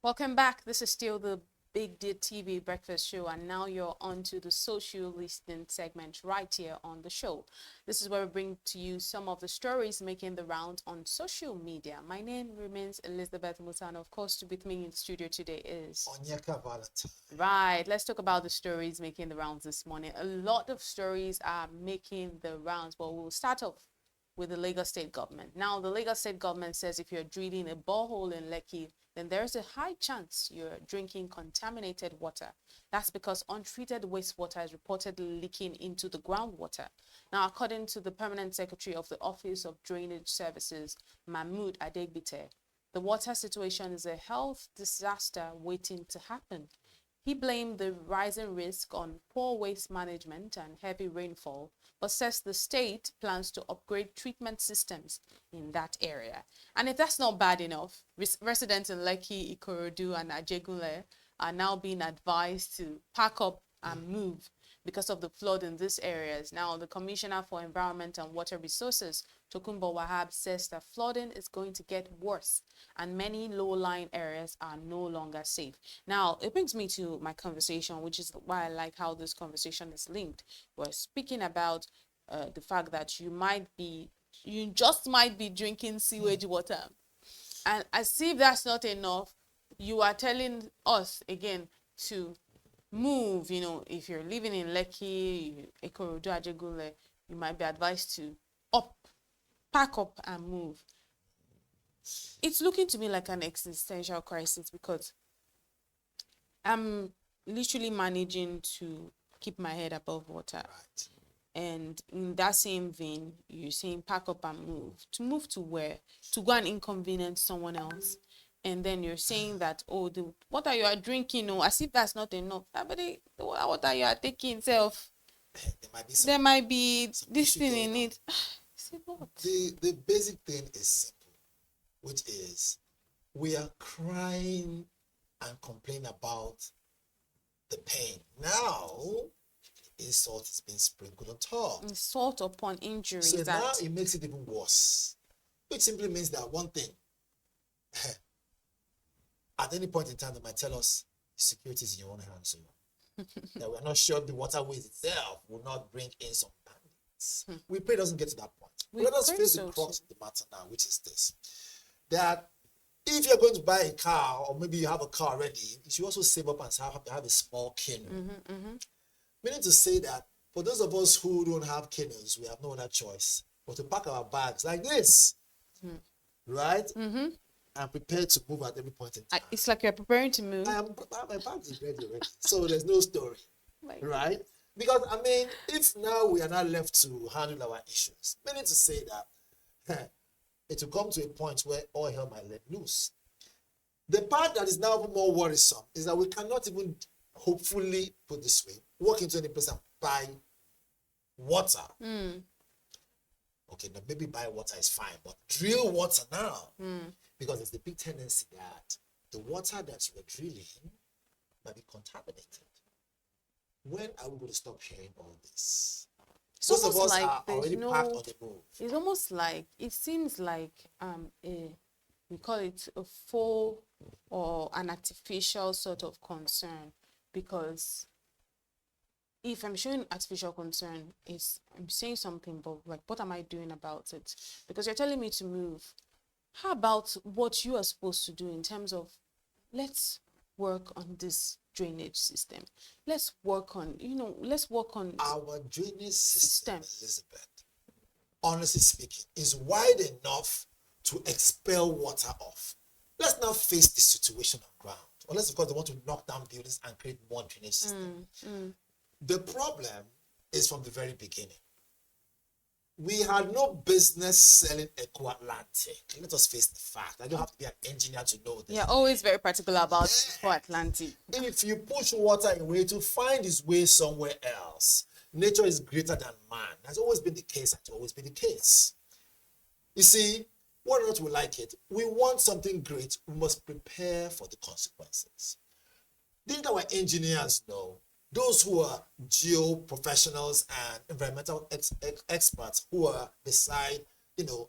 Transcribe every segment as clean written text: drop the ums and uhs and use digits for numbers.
Welcome back. This is still the BDTV Breakfast Show, and now you're on to the social listening segment right here on the show. This is where we bring to you some of the stories making the rounds on social media. My name remains Elizabeth Musa, and of course, with me in the studio today is Onyeka Valentine. Right. Let's talk about the stories making the rounds this morning. A lot of stories are making the rounds, but we'll start off with the Lagos State government. Now, the Lagos State government says if you're drilling a borehole in Lekki, then there's a high chance you're drinking contaminated water. That's because untreated wastewater is reportedly leaking into the groundwater. Now, according to the Permanent Secretary of the Office of Drainage Services, Mahmood Adegbite, the water situation is a health disaster waiting to happen. He blamed the rising risk on poor waste management and heavy rainfall, but says the state plans to upgrade treatment systems in that area. And if that's not bad enough, residents in Lekki, Ikorodu, and Ajegunle are now being advised to pack up and move because of the flood in these areas. Now, the Commissioner for Environment and Water Resources, Tokunbo Wahab, says that flooding is going to get worse and many low-lying areas are no longer safe. Now, it brings me to my conversation, which is why I like how this conversation is linked. We're speaking about the fact that you just might be drinking sewage water. And as if that's not enough, you are telling us again to move. If you're living in Lekki, Ikorodu, Ajegunle, you might be advised to pack up and move. It's looking to me like an existential crisis because I'm literally managing to keep my head above water. Right. And in that same vein, you're saying pack up and move. To move to where? To go and inconvenience someone else. And then you're saying that, the water you are drinking, as if that's not enough. But the water you are taking itself, there might be this thing in it. The basic thing is simple, which is we are crying and complaining about the pain. Now, insult is being sprinkled on top. Insult upon injury. So now it makes it even worse, which simply means that one thing, at any point in time, they might tell us security is in your own hands. That we are not sure the waterways itself will not bring in some bandits. We pray it doesn't get to that point. Let us face the crux of the matter now, which is this: that if you're going to buy a car, or maybe you have a car already, you should also save up and have a small canoe. Meaning to say that for those of us who don't have canoes, we have no other choice but to pack our bags like this, right? I'm prepared to move at every point in time. It's like you're preparing to move. My bag is ready already. So there's no story, right? Because, if now we are not left to handle our issues, meaning to say that it will come to a point where all hell might let loose. The part that is now more worrisome is that we cannot even, hopefully, put this way, walk into any place and buy water. Okay, now maybe buy water is fine, but drill water now. Because there's the big tendency that the water that you are drilling might be contaminated. When are we going to stop hearing all this? Most of us are already packed on the move. It's almost like, it seems like we call it a faux or an artificial sort of concern, because if I'm showing artificial concern, I'm saying something, but like, what am I doing about it? Because you're telling me to move. How about what you are supposed to do in terms of, let's work on this drainage system. Let's work on our drainage system, Elizabeth, honestly speaking, is wide enough to expel water off. Let's now face the situation on ground. Unless, of course, they want to knock down buildings and create more drainage system. The problem is from the very beginning. We had no business selling Eco Atlantic. Let us face the fact. I don't have to be an engineer to know this. You're always very particular about Eco Atlantic. If you push water away to find its way somewhere else, nature is greater than man. Has always been the case. Has always been the case. You see, whether or not we like it, we want something great. We must prepare for the consequences. Didn't our engineers know? Those who are geo professionals and environmental experts who are beside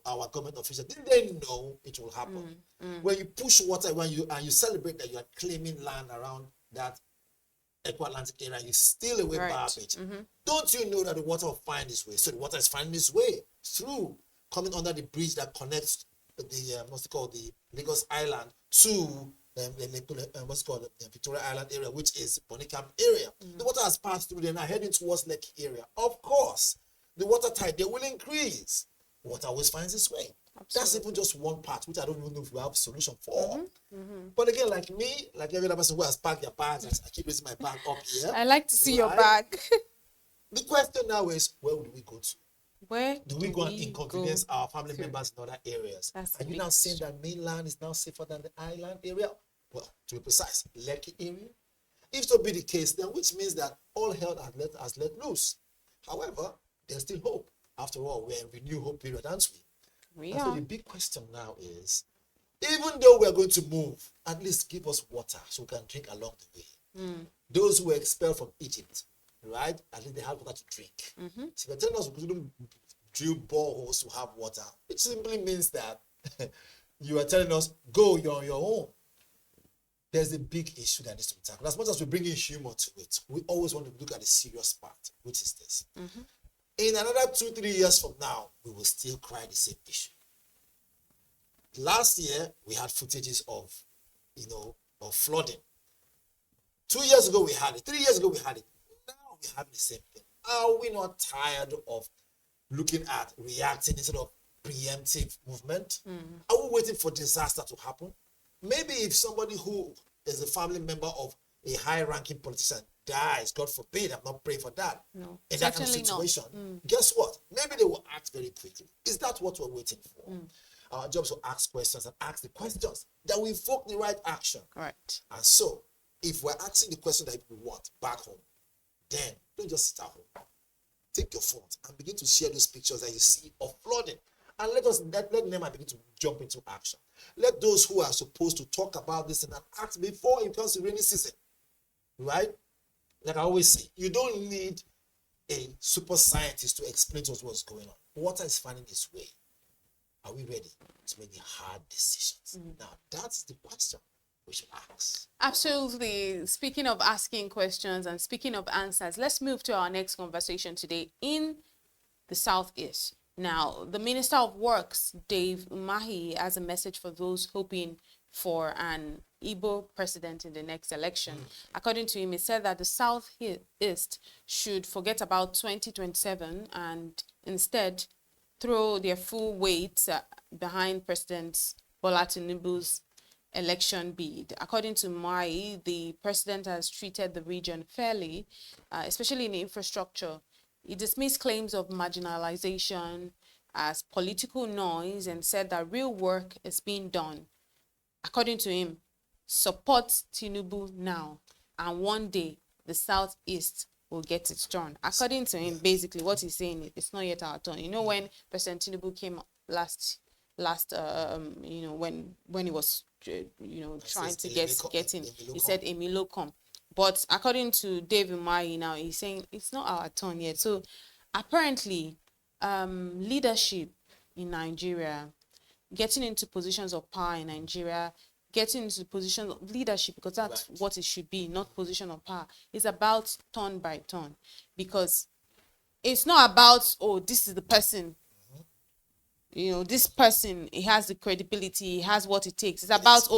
our government officials, didn't they know it will happen? When you push water, when you celebrate that you are claiming land around that Atlantic area, you steal away garbage. Don't you know that the water will find its way? So the water is finding its way through coming under the bridge that connects the what's it called, the Lagos Island to what's called the Victoria Island area, which is Bonicam area. The water has passed through. They're now heading towards Lekki area. Of course, the water tide they will increase. Water always finds its way. Absolutely. That's even just one part, which I don't even know if we have a solution for. But again, like me, like every other person who has packed their bags, I keep raising my bag up here. I like to see your bag. The question now is, where do we go to? Where do we go and inconvenience our family members in other areas? Are you now saying that mainland is now safer than the island area? Well, to be precise, Lekki area. If so be the case, then which means that all hell has let loose. However, there's still hope. After all, we're in renewed hope period, aren't we? So the big question now is, even though we're going to move, at least give us water so we can drink along the way. Those who were expelled from Egypt, right? At least they have water to drink. So they're telling us we couldn't drill boreholes to have water, which simply means that you are telling us, go, you're on your own. There's a big issue that needs to be tackled. As much as we bring in humor to it, we always want to look at the serious part, which is this. In another 2-3 years from now, we will still cry the same issue. Last year, we had footages of flooding. 2 years ago, we had it. 3 years ago, we had it. Now we have the same thing. Are we not tired of looking at reacting instead of preemptive movement? Are we waiting for disaster to happen? Maybe if somebody who is a family member of a high-ranking politician dies, God forbid, I'm not praying for that. No, in that kind of situation, guess what? Maybe they will act very quickly. Is that what we're waiting for? Our job is to ask questions and ask the questions that will evoke the right action. Correct. And so, if we're asking the question that we want back home, then don't just sit at home. Take your phone and begin to share those pictures that you see of flooding. And let them begin to jump into action. Let those who are supposed to talk about this and act before it comes to rainy season. Right? Like I always say, you don't need a super scientist to explain to us what's going on. Water is finding its way. Are we ready to make the hard decisions? Now, that's the question we should ask. Absolutely. Speaking of asking questions and speaking of answers, let's move to our next conversation today in the Southeast. Now, the Minister of Works, Dave Umahi, has a message for those hoping for an Igbo president in the next election. According to him, he said that the Southeast should forget about 2027 and instead throw their full weight behind President Bola Tinubu's election bid. According to Umahi, the president has treated the region fairly, especially in infrastructure. He dismissed claims of marginalization as political noise and said that real work is being done. According to him, support Tinubu now, and one day the Southeast will get its turn. According to him, basically what he's saying is it's not yet our turn. You know, when President Tinubu came last when he was trying to get in, he said Emilo come. But according to Dave Umahi now, he's saying it's not our turn yet. So apparently, leadership in Nigeria, getting into positions of power in Nigeria, getting into positions of leadership, because that's what it should be, not position of power, is about turn by turn. Because it's not about, oh, this is the person, this person, he has the credibility, he has what it takes. It's about,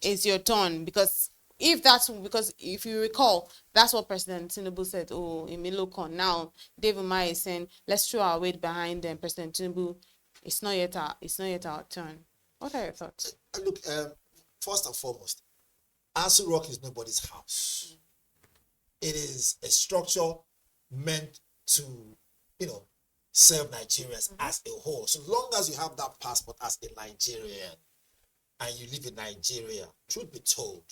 it's your turn. Because if you recall, that's what President Tinubu said, Emilo Kon. Now, Dave Umahi is saying, let's throw our weight behind them, President Tinubu. It's not yet our turn. What are your thoughts? Look, first and foremost, Asu Rock is nobody's house. It is a structure meant to, serve Nigerians as a whole. So long as you have that passport as a Nigerian and you live in Nigeria, truth be told,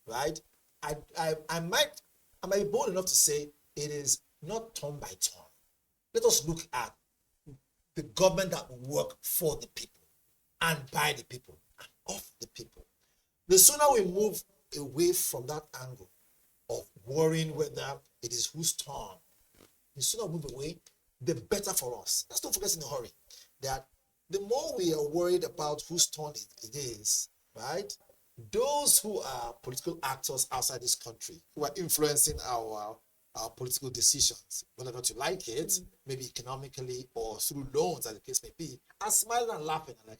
right? I might be bold enough to say it is not turn by turn. Let us look at the government that will work for the people and by the people and of the people. The sooner we move away from that angle of worrying whether it is whose turn, the sooner we move away, the better for us. Let's don't forget in a hurry that the more we are worried about whose turn it is, right? Those who are political actors outside this country, who are influencing our political decisions, whether or not you like it, maybe economically or through loans, as the case may be, are smiling and laughing and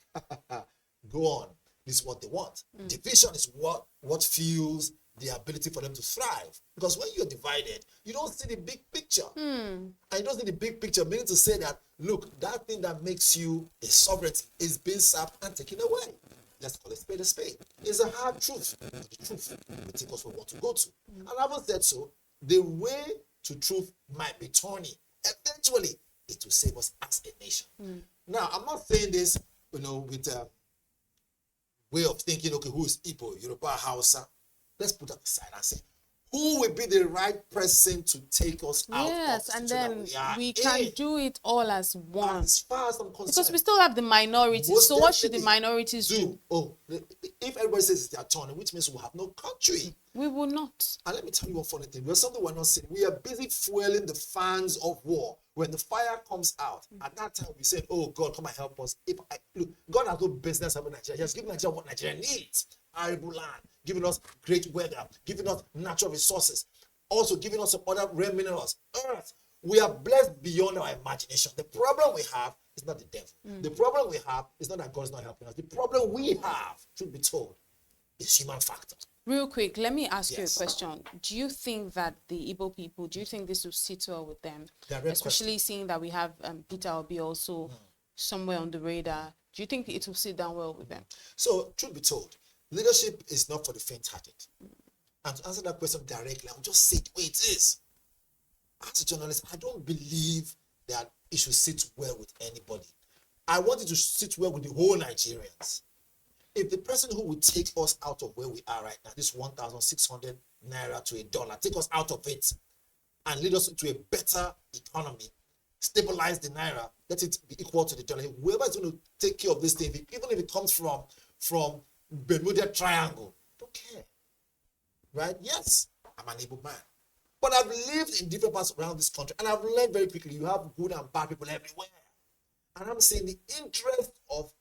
like, go on, this is what they want. Division is what fuels the ability for them to thrive. Because when you're divided, you don't see the big picture. And you don't see the big picture, meaning to say that, look, that thing that makes you a sovereignty is being sapped and taken away. Let's call it spade a spade. It's a hard truth. But the truth will take us where we want to go to. And I haven't said so. The way to truth might be thorny. Eventually, it will save us as a nation. Now, I'm not saying this, with a way of thinking, okay, who is Igbo, Yoruba, Hausa? Let's put that aside and say, who will be the right person to take us out of the situation? Yes, and then we can do it all as one. As far as I'm concerned. Because we still have the minorities. So what should the minorities do? Oh, if everybody says it's their turn, which means we'll have no country. We will not. And let me tell you one funny thing. There's something we're not saying. We are busy fueling the fans of war. When the fire comes out, at that time we said, oh God, come and help us. Look, God has no business helping Nigeria. He has given Nigeria what Nigeria needs. Arable land, giving us great weather, giving us natural resources, also giving us some other rare minerals. Earth, we are blessed beyond our imagination. The problem we have is not the devil. The problem we have is not that God is not helping us. The problem we have, truth be told, is human factor. Real quick, let me ask you a question. Do you think that the Igbo people, do you think this will sit well with them? Especially seeing that we have Peter Obi also somewhere on the radar. Do you think it will sit down well with them? So, truth be told, leadership is not for the faint-hearted. And to answer that question directly, I will just say it the way it is. As a journalist, I don't believe that it should sit well with anybody. I want it to sit well with the whole Nigerians. If the person who will take us out of where we are right now, this 1,600 naira to $1, take us out of it and lead us into a better economy, stabilize the naira, let it be equal to the dollar. Whoever is going to take care of this thing, even if it comes from Bermuda Triangle, don't care. Right? Yes, I'm an able man. But I've lived in different parts around this country and I've learned very quickly you have good and bad people everywhere. And I'm saying the interest of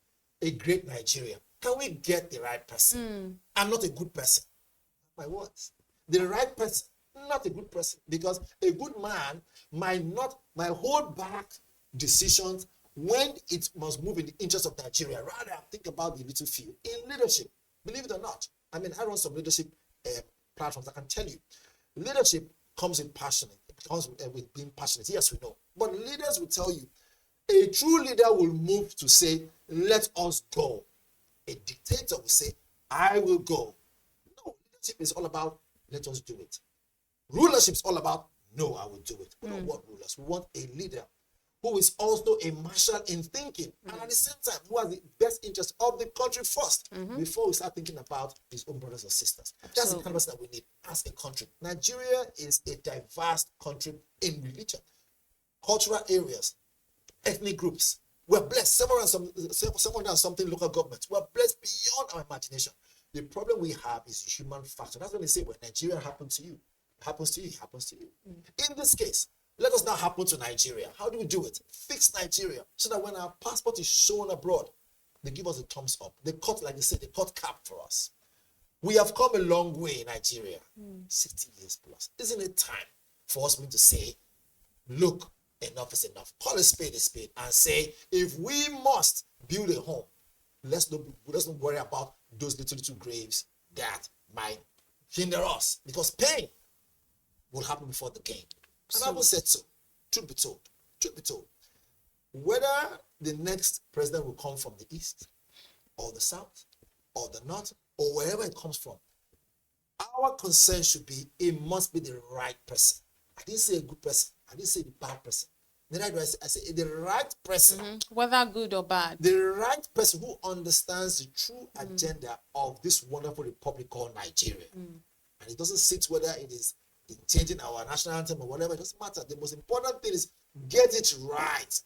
a great Nigeria, can we get the right person? I'm not a good person. My words. The right person, not a good person. Because a good man might hold back decisions when it must move in the interest of Nigeria. Rather, think about the little few. In leadership, believe it or not, I run some leadership platforms. I can tell you, leadership comes with passion. It comes with being passionate. Yes, we know. But leaders will tell you, a true leader will move to say, let us go. A dictator will say, I will go. No, leadership is all about, let us do it. Rulership is all about, no, I will do it. We don't want rulers. We want a leader who is also a marshal in thinking, and at the same time, who has the best interest of the country first, before we start thinking about his own brothers or sisters. That's the kind of person that we need as a country. Nigeria is a diverse country in religion, cultural areas, ethnic groups. We're blessed. 700 and something local governments. We're blessed beyond our imagination. The problem we have is the human factor. That's when they say, when Nigeria happens to you, it happens to you, it happens to you. In this case, let us now happen to Nigeria. How do we do it? Fix Nigeria so that when our passport is shown abroad, they give us a thumbs up. They cut, like they say, they cut cap for us. We have come a long way in Nigeria, 60 years plus. Isn't it time for us to say, look, enough is enough. Call a spade, and say, if we must build a home, let's not worry about those little graves that might hinder us, because pain will happen before the gain. And I will say so. Truth be told, whether the next president will come from the east, or the south, or the north, or wherever it comes from, our concern should be, it must be the right person. I didn't say a good person. I didn't say the bad person. I say the right person. Whether good or bad. The right person who understands the true agenda of this wonderful republic called Nigeria. And it doesn't sit whether it is in changing our national anthem or whatever. It doesn't matter. The most important thing is get it right.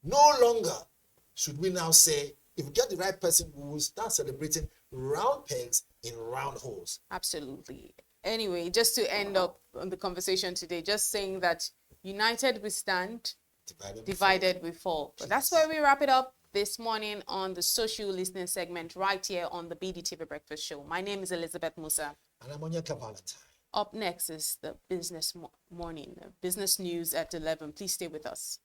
No longer should we now say, if we get the right person, we will start celebrating round pegs in round holes. Absolutely. Anyway, just to end up on the conversation today, just saying that united we stand, divided we fall. But that's where we wrap it up. this morning on the social listening segment right here on the BDTV Breakfast Show. My name is Elizabeth Musa. And I'm Onyeka Valentine. Up next is the business morning, business news at 11. Please stay with us.